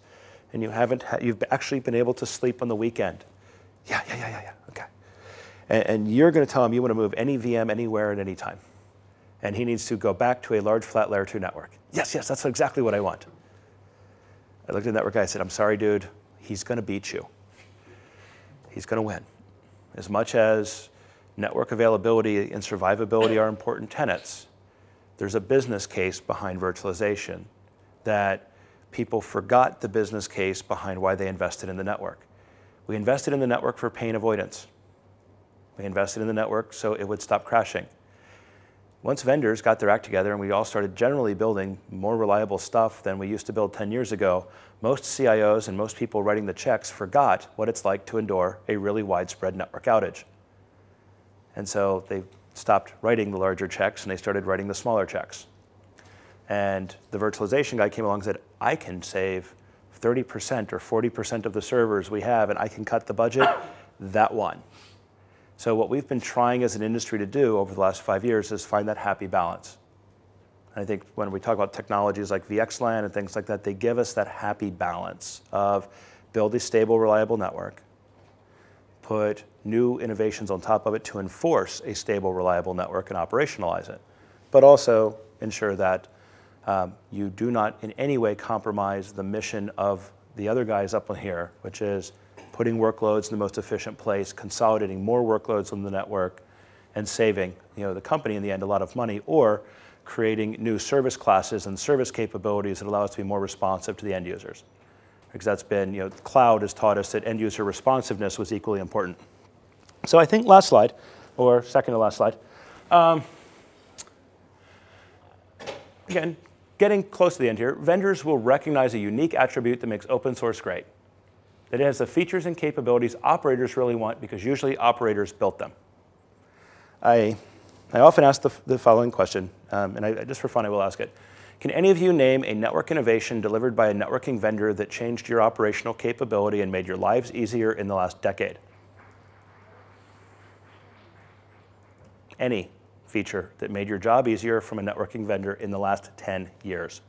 [SPEAKER 1] and you've actually been able to sleep on the weekend. Yeah, okay. And you're going to tell him you want to move any VM anywhere at any time. And he needs to go back to a large flat layer 2 network. Yes, that's exactly what I want. I looked at the network guy, I said, I'm sorry, dude, he's going to beat you. He's going to win. As much as network availability and survivability are important tenets, there's a business case behind virtualization that people forgot the business case behind why they invested in the network. We invested in the network for pain avoidance. We invested in the network so it would stop crashing. Once vendors got their act together and we all started generally building more reliable stuff than we used to build 10 years ago, most CIOs and most people writing the checks forgot what it's like to endure a really widespread network outage. And so they stopped writing the larger checks and they started writing the smaller checks. And the virtualization guy came along and said, I can save 30% or 40% of the servers we have and I can cut the budget. That won. So what we've been trying as an industry to do over the last 5 years is find that happy balance. And I think when we talk about technologies like VXLAN and things like that, they give us that happy balance of build a stable, reliable network, put new innovations on top of it to enforce a stable, reliable network and operationalize it, but also ensure that you do not in any way compromise the mission of the other guys up on here, which is putting workloads in the most efficient place, consolidating more workloads on the network, and saving the company in the end a lot of money, or creating new service classes and service capabilities that allow us to be more responsive to the end users. Because that's been, cloud has taught us that end user responsiveness was equally important. So I think last slide, or second to last slide. Again, getting close to the end here, vendors will recognize a unique attribute that makes open source great. That it has the features and capabilities operators really want because usually operators built them. I often ask the following question, and just for fun I will ask it. Can any of you name a network innovation delivered by a networking vendor that changed your operational capability and made your lives easier in the last decade? Any feature that made your job easier from a networking vendor in the last 10 years?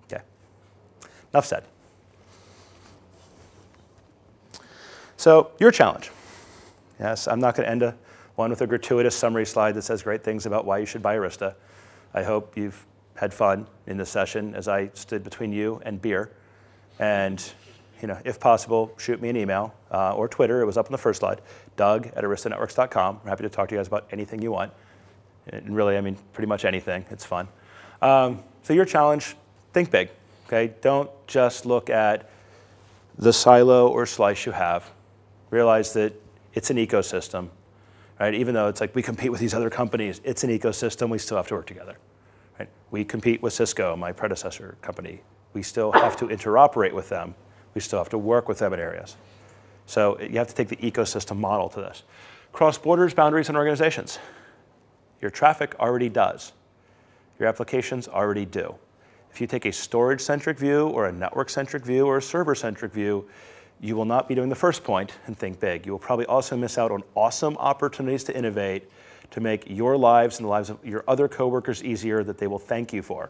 [SPEAKER 1] Okay. Enough said. So your challenge. Yes, I'm not going to end one with a gratuitous summary slide that says great things about why you should buy Arista. I hope you've had fun in this session as I stood between you and beer. And if possible, shoot me an email or Twitter. It was up on the first slide, doug@aristanetworks.com. I'm happy to talk to you guys about anything you want. And really, I mean, pretty much anything. It's fun. So your challenge, think big. Okay? Don't just look at the silo or slice you have. Realize that it's an ecosystem, right? Even though it's like we compete with these other companies, it's an ecosystem. We still have to work together, right? We compete with Cisco, my predecessor company. We still have to interoperate with them. We still have to work with them in areas. So you have to take the ecosystem model to this. Cross borders, boundaries, and organizations. Your traffic already does. Your applications already do. If you take a storage-centric view or a network-centric view or a server-centric view, you will not be doing the first point and think big. You will probably also miss out on awesome opportunities to innovate, to make your lives and the lives of your other coworkers easier that they will thank you for.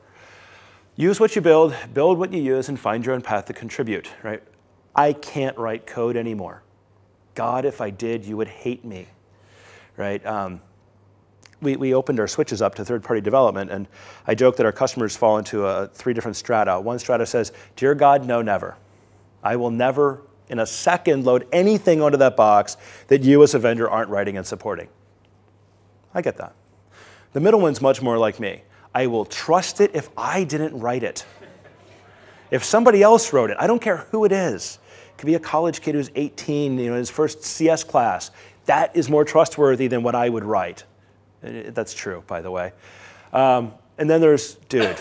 [SPEAKER 1] Use what you build what you use, and find your own path to contribute, right? I can't write code anymore. God, if I did, you would hate me, right? We opened our switches up to third-party development, and I joke that our customers fall into 3 different strata. One strata says, dear God, no, never. I will never, in a second, load anything onto that box that you as a vendor aren't writing and supporting. I get that. The middle one's much more like me. I will trust it if I didn't write it. If somebody else wrote it, I don't care who it is. It could be a college kid who's 18, his first CS class. That is more trustworthy than what I would write. That's true, by the way. And then there's, dude,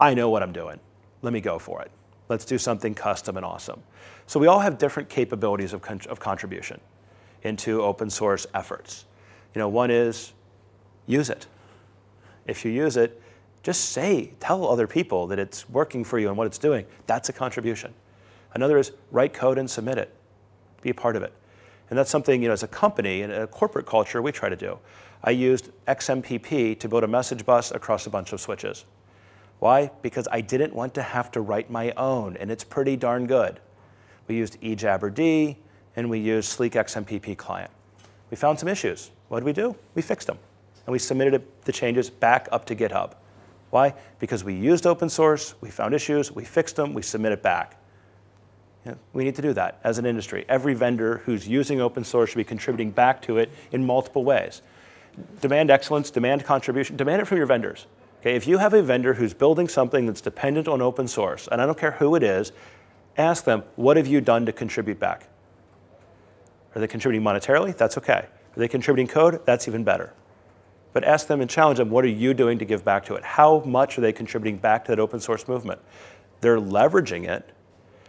[SPEAKER 1] I know what I'm doing. Let me go for it. Let's do something custom and awesome. So we all have different capabilities of contribution into open source efforts. One is use it. If you use it, just tell other people that it's working for you and what it's doing. That's a contribution. Another is write code and submit it. Be a part of it. And that's something, as a company, in a corporate culture, we try to do. I used XMPP to build a message bus across a bunch of switches. Why? Because I didn't want to have to write my own, and it's pretty darn good. We used eJabber, and we used Sleek XMPP client. We found some issues. What did we do? We fixed them. And we submitted the changes back up to GitHub. Why? Because we used open source, we found issues, we fixed them, we submit it back. We need to do that as an industry. Every vendor who's using open source should be contributing back to it in multiple ways. Demand excellence, demand contribution, demand it from your vendors. Okay, if you have a vendor who's building something that's dependent on open source, and I don't care who it is, ask them, what have you done to contribute back? Are they contributing monetarily? That's okay. Are they contributing code? That's even better. But ask them and challenge them, what are you doing to give back to it? How much are they contributing back to that open source movement? They're leveraging it,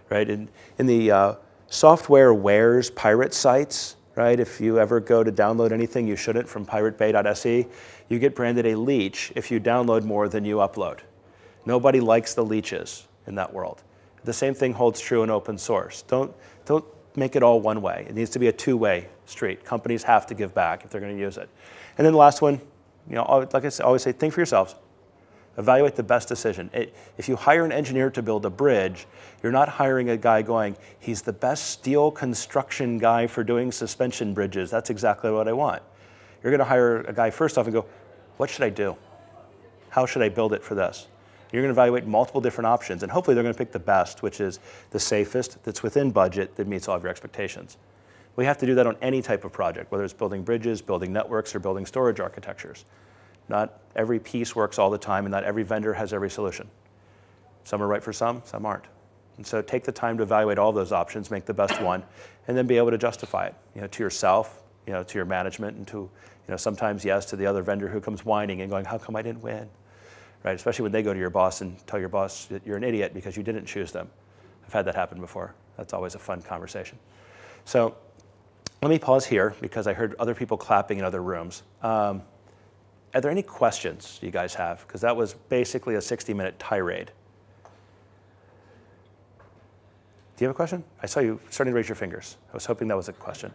[SPEAKER 1] right? In the software wares pirate sites, right? If you ever go to download anything you shouldn't from piratebay.se, you get branded a leech if you download more than you upload. Nobody likes the leeches in that world. The same thing holds true in open source. Don't make it all one way. It needs to be a two-way street. Companies have to give back if they're going to use it. And then the last one, like I always say, think for yourselves. Evaluate the best decision. If you hire an engineer to build a bridge, you're not hiring a guy going, he's the best steel construction guy for doing suspension bridges. That's exactly what I want. You're going to hire a guy first off and go, what should I do? How should I build it for this? You're going to evaluate multiple different options, and hopefully they're going to pick the best, which is the safest, that's within budget, that meets all of your expectations. We have to do that on any type of project, whether it's building bridges, building networks, or building storage architectures. Not every piece works all the time, and not every vendor has every solution. Some are right for some aren't. And so take the time to evaluate all those options, make the best one, and then be able to justify it, to yourself, to your management, and to, sometimes yes, to the other vendor who comes whining and going, how come I didn't win? Right? Especially when they go to your boss and tell your boss that you're an idiot because you didn't choose them. I've had that happen before. That's always a fun conversation. So let me pause here because I heard other people clapping in other rooms. Are there any questions you guys have? Because that was basically a 60-minute tirade. Do you have a question? I saw you starting to raise your fingers. I was hoping that was a question.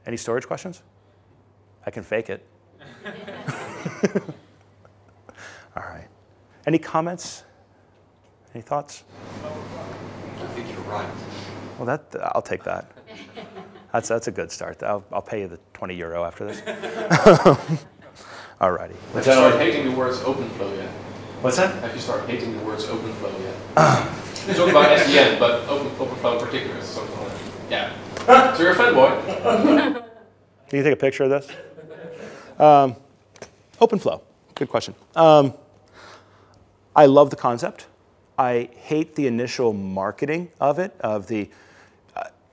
[SPEAKER 1] Any storage questions? I can fake it. All right. Any comments? Any thoughts?
[SPEAKER 2] I think you're right.
[SPEAKER 1] Well, I'll take that. That's a good start. I'll pay you the €20 after this. All righty.
[SPEAKER 2] Have you started hating the words OpenFlow yet?
[SPEAKER 1] What's that?
[SPEAKER 2] Have you started hating the words OpenFlow yet? You're talking about SDN, but OpenFlow in particular is something like that. Yeah. So you're a fanboy.
[SPEAKER 1] Can you take a picture of this? OpenFlow. Good question. I love the concept. I hate the initial marketing of it,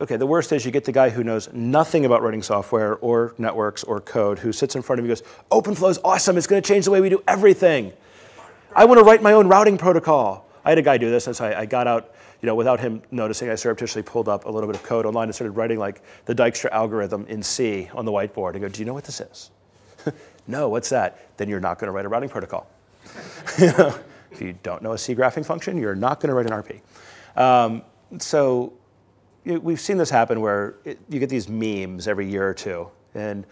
[SPEAKER 1] okay, the worst is you get the guy who knows nothing about writing software or networks or code who sits in front of you and goes, OpenFlow is awesome, it's going to change the way we do everything. I want to write my own routing protocol. I had a guy do this, and so I got out, without him noticing, I surreptitiously pulled up a little bit of code online and started writing like the Dijkstra algorithm in C on the whiteboard. I go, do you know what this is? No, what's that? Then you're not going to write a routing protocol. If you don't know a C graphing function, you're not going to write an RP. So we've seen this happen where you get these memes every year or two, and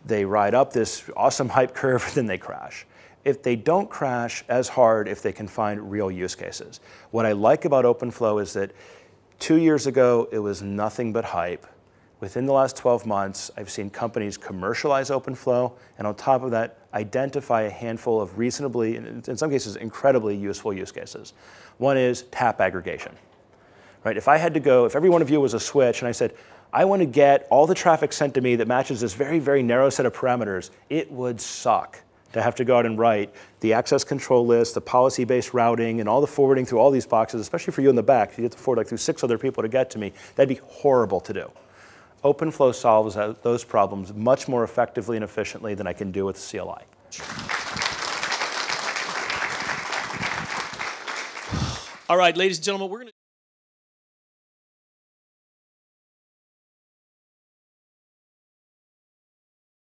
[SPEAKER 1] they ride up this awesome hype curve, and then they crash. If they don't crash as hard if they can find real use cases. What I like about OpenFlow is that 2 years ago, it was nothing but hype. Within the last 12 months, I've seen companies commercialize OpenFlow, and on top of that, identify a handful of reasonably, in some cases, incredibly useful use cases. One is tap aggregation. Right? If every one of you was a switch, and I said, I want to get all the traffic sent to me that matches this very, very narrow set of parameters, it would suck to have to go out and write the access control list, the policy-based routing, and all the forwarding through all these boxes, especially for you in the back. You have to forward through 6 other people to get to me. That'd be horrible to do. OpenFlow solves those problems much more effectively and efficiently than I can do with CLI.
[SPEAKER 3] All right, ladies and gentlemen, we're going to